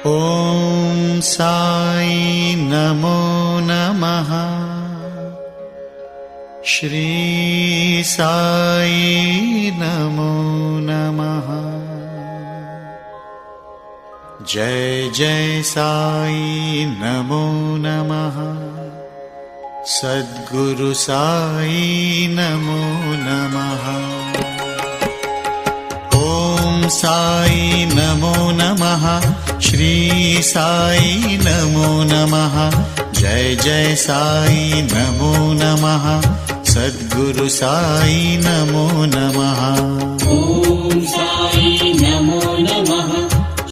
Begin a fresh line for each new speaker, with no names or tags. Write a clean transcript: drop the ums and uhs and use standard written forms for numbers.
ॐ साई नमो नमः। श्री साई नमो नमः। जय जय साई नमो नमः। सद्गुरु साई नमो नमः। ॐ साई नमो नमः। श्री साई नमो नमः। जय जय साई नमो नमः। सद्गुरु साई नमो नमः।